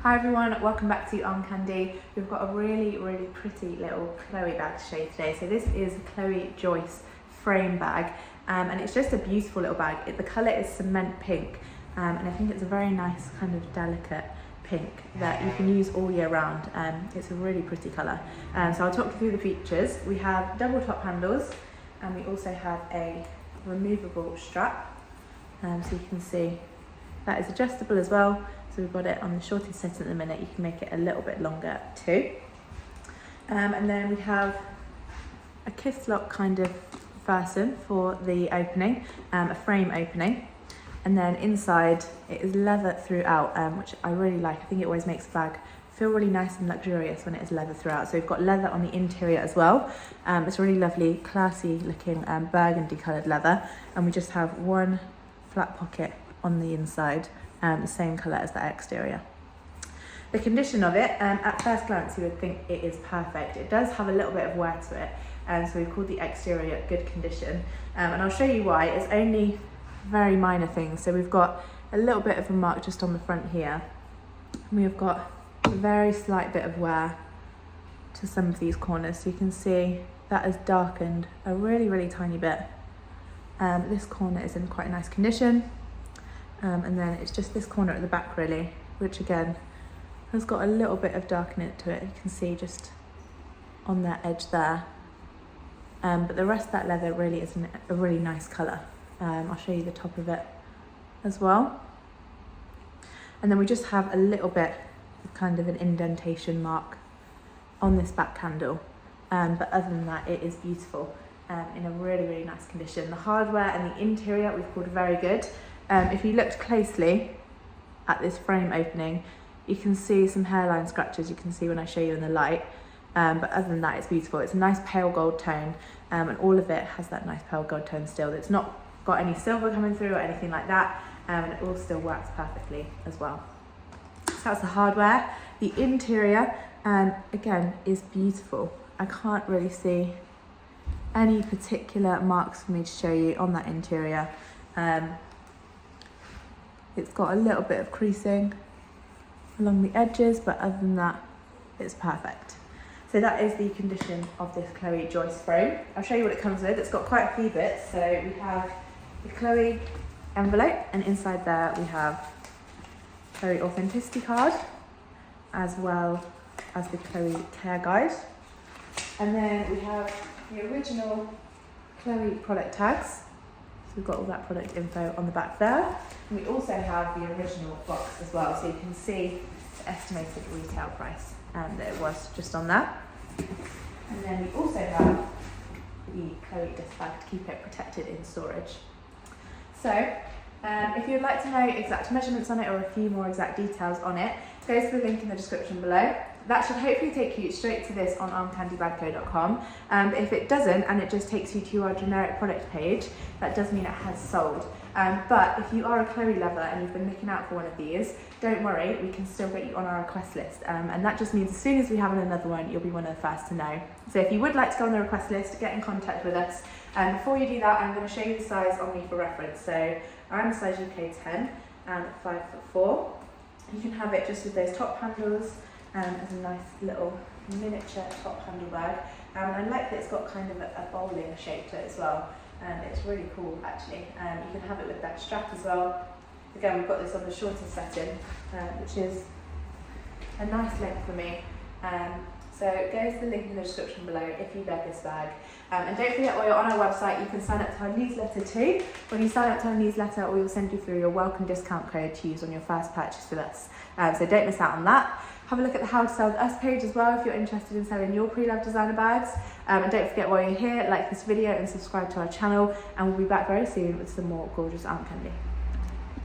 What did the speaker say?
Hi everyone, welcome back to Armcandy. We've got a really pretty little Chloé bag to show you today. So this is Chloé Joyce frame bag and it's just a beautiful little bag. The colour is cement pink and I think it's a very nice kind of delicate pink that you can use all year round. It's a really pretty colour. So I'll talk you through the features. We have double top handles and we also have a removable strap. So you can see that is adjustable as well. So we've got it on the shortest setting at the minute. You can make it a little bit longer too. And then we have a kiss lock kind of fasten for the opening, a frame opening. And then inside it is leather throughout, which I really like. I think it always makes the bag feel really nice and luxurious when it is leather throughout. So we've got leather on the interior as well. It's really lovely, classy looking burgundy coloured leather. And we just have one flat pocket on the inside, the same colour as the exterior. The condition of it, at first glance you would think it is perfect. It does have a little bit of wear to it, so we've called the exterior good condition. And I'll show you why. It's only very minor things. So we've got a little bit of a mark just on the front here. We've got a very slight bit of wear to some of these corners. So you can see that has darkened a really tiny bit. This corner is in quite a nice condition. And then it's just this corner at the back really, which again has got a little bit of darkening to it. You can see just on that edge there. But the rest of that leather really is a really nice colour. I'll show you the top of it as well. And then we just have a little bit of kind of an indentation mark on this back handle. But other than that, it is beautiful in a really nice condition. The hardware and the interior we've called very good. If you looked closely at this frame opening, you can see some hairline scratches you can see when I show you in the light. But other than that, it's beautiful. It's a nice pale gold tone, and all of it has that nice pale gold tone still. It's not got any silver coming through or anything like that, and it all still works perfectly as well. So that's the hardware. The interior, again, is beautiful. I can't really see any particular marks for me to show you on that interior. It's got a little bit of creasing along the edges, but other than that, it's perfect. So that is the condition of this Chloé Joyce frame. I'll show you what it comes with. It's got quite a few bits. So we have the Chloé envelope, and inside there we have Chloé authenticity card, as well as the Chloé care guide. And then we have the original Chloé product tags. So we've got all that product info on the back there. And we also have the original box as well, so you can see the estimated retail price that it was just on that. And then we also have the Chloé dust bag to keep it protected in storage. So if you'd like to know exact measurements on it or a few more exact details on it, go to the link in the description below. That should hopefully take you straight to this on armcandybagco.com. If it doesn't and it just takes you to our generic product page, that does mean it has sold. But if you are a Chloé lover and you've been looking out for one of these, don't worry, we can still get you on our request list. And that just means as soon as we have another one, you'll be one of the first to know. So if you would like to go on the request list, get in contact with us. Before you do that, I'm going to show you the size on me for reference. So I'm a size UK 10 and 5'4". You can have it just with those top handles as a nice little miniature top handle bag. I like that it's got kind of a bowling shape to it as well. It's really cool actually. You can have it with that strap as well. Again, we've got this on the shortest setting, which is a nice length for me. So go to the link in the description below if you love this bag. And don't forget, while you're on our website, you can sign up to our newsletter too. When you sign up to our newsletter, we will send you through your welcome discount code to use on your first purchase with us. So don't miss out on that. Have a look at the How to Sell With Us page as well if you're interested in selling your pre-loved designer bags. And don't forget, while you're here, like this video and subscribe to our channel, and we'll be back very soon with some more gorgeous Armcandy.